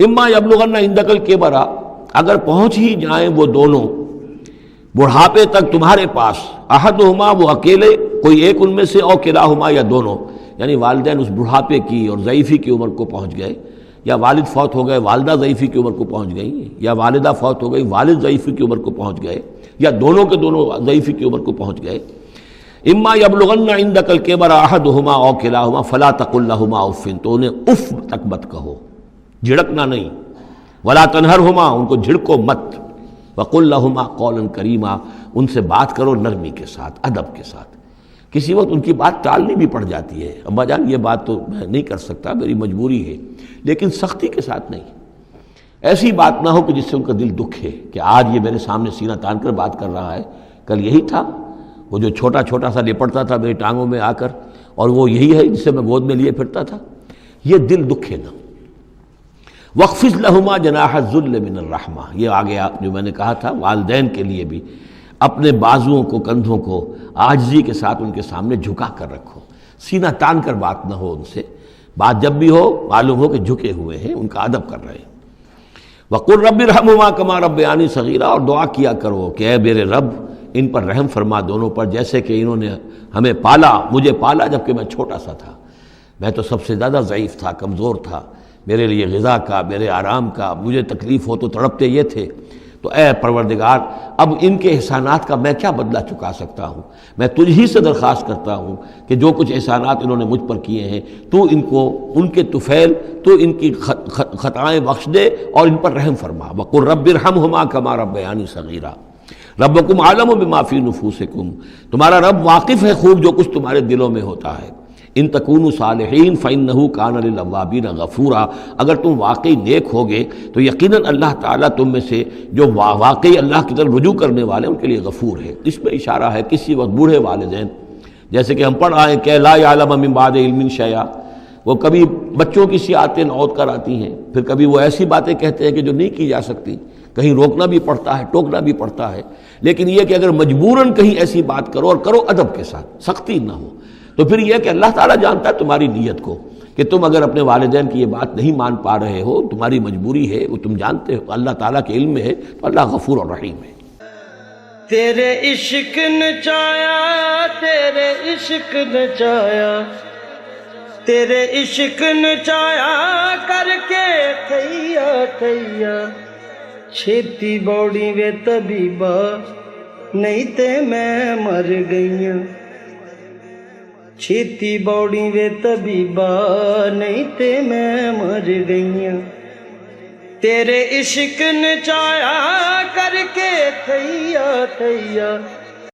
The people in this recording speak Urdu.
اما یبلغن عندک الکبر، اگر پہنچ ہی جائیں وہ دونوں بڑھاپے تک تمہارے پاس، احدہما وہ اکیلے کوئی ایک ان میں سے، او کلاہما یا دونوں، یعنی والدین اس بڑھاپے کی اور ضعیفی کی عمر کو پہنچ گئے، یا والد فوت ہو گئے والدہ ضعیفی کی عمر کو پہنچ گئی، یا والدہ فوت ہو گئی والد ضعیفی کی عمر کو پہنچ گئے، یا دونوں کے دونوں ضعیفی کی عمر کو پہنچ گئے، اما یبلغن عندک الکبر احدہما او کلاہما فلا تقل لہما اف، تو انہیں اف تک مت کہو، جھڑکنا نہیں، ولا تنہرہما، ان کو جھڑکو مت، وقل لہما قولا کریما، ان سے بات کرو نرمی کے ساتھ، ادب کے ساتھ۔ کسی وقت ان کی بات ٹالنی بھی پڑ جاتی ہے، ابا جان یہ بات تو میں نہیں کر سکتا، میری مجبوری ہے، لیکن سختی کے ساتھ نہیں، ایسی بات نہ ہو کہ جس سے ان کا دل دکھے کہ آج یہ میرے سامنے سینہ تان کر بات کر رہا ہے، کل یہی تھا وہ جو چھوٹا چھوٹا سا لپٹتا تھا میری ٹانگوں میں آ کر، اور وہ یہی ہے جسے میں گود میں لیے پھرتا تھا، یہ دل دکھے نہ۔ وَاخْفِضْ لَهُمَا جَنَاحَ الذُّلِّ مِنَ الرَّحْمَةِ، یہ آگے جو میں نے کہا تھا والدین کے لیے بھی اپنے بازوؤں کو، کندھوں کو عاجزی کے ساتھ ان کے سامنے جھکا کر رکھو، سینہ تان کر بات نہ ہو ان سے، بات جب بھی ہو معلوم ہو کہ جھکے ہوئے ہیں، ان کا ادب کر رہے ہیں۔ وَقُلْ رَبِّ ارْحَمْهُمَا كَمَا رَبَّيَانِي صَغِيرًا، اور دعا کیا کرو کہ اے میرے رب ان پر رحم فرما دونوں پر، جیسے کہ انہوں نے ہمیں پالا، مجھے پالا جب کہ میں چھوٹا سا تھا، میں تو سب سے زیادہ ضعیف تھا، کمزور تھا، میرے لیے غذا کا، میرے آرام کا، مجھے تکلیف ہو تو تڑپتے یہ تھے، تو اے پروردگار اب ان کے احسانات کا میں کیا بدلہ چکا سکتا ہوں، میں تجھ ہی سے درخواست کرتا ہوں کہ جو کچھ احسانات انہوں نے مجھ پر کیے ہیں تو ان کو، ان کے طفیل، تو ان کی خطائیں بخش دے اور ان پر رحم فرما۔ وَقُلْ رَبِّ ارْحَمْهُمَا كَمَا رَبَّيَانِي صَغِيرًا ربکم عالم بما فی نفوسکم، تمہارا رب واقف ہے خوب جو کچھ تمہارے دلوں میں ہوتا ہے۔ ان تکونوا صالحین فإنہ کان للأوابین غفورا، اگر تم واقعی نیک ہوگے تو یقیناً اللہ تعالیٰ تم میں سے جو واقعی اللہ کی طرف رجوع کرنے والے ان کے لیے غفور ہے۔ اس میں اشارہ ہے کسی وقت بوڑھے والدین، جیسے کہ ہم پڑھ آئے کہ لا یعلم من بعد علم شیئا، وہ کبھی بچوں کی سی آتے نوت کر آتی ہیں، پھر کبھی وہ ایسی باتیں کہتے ہیں کہ جو نہیں کی جا سکتی، کہیں روکنا بھی پڑتا ہے، ٹوکنا بھی پڑتا ہے، لیکن یہ کہ اگر مجبوراً کہیں ایسی بات کرو اور کرو ادب کے ساتھ، سختی نہ ہو، تو پھر یہ کہ اللہ تعالیٰ جانتا ہے تمہاری نیت کو، کہ تم اگر اپنے والدین کی یہ بات نہیں مان پا رہے ہو، تمہاری مجبوری ہے، وہ تم جانتے ہو، اللہ تعالیٰ کے علم میں ہے، تو اللہ غفور اور رحیم ہے۔ تیرے عشق نچایا، تیرے عشق نچایا، تیرے عشق نچایا کر کے تھیا تھیا، چھیتی بوڑی وے طبیبا نہیں تے میں مر گئیاں، چھیتی بوڑی وے طبیبا نہیں تے میں مر گئیاں، تیرے عشق نچایا کر کے تھیا تھیا،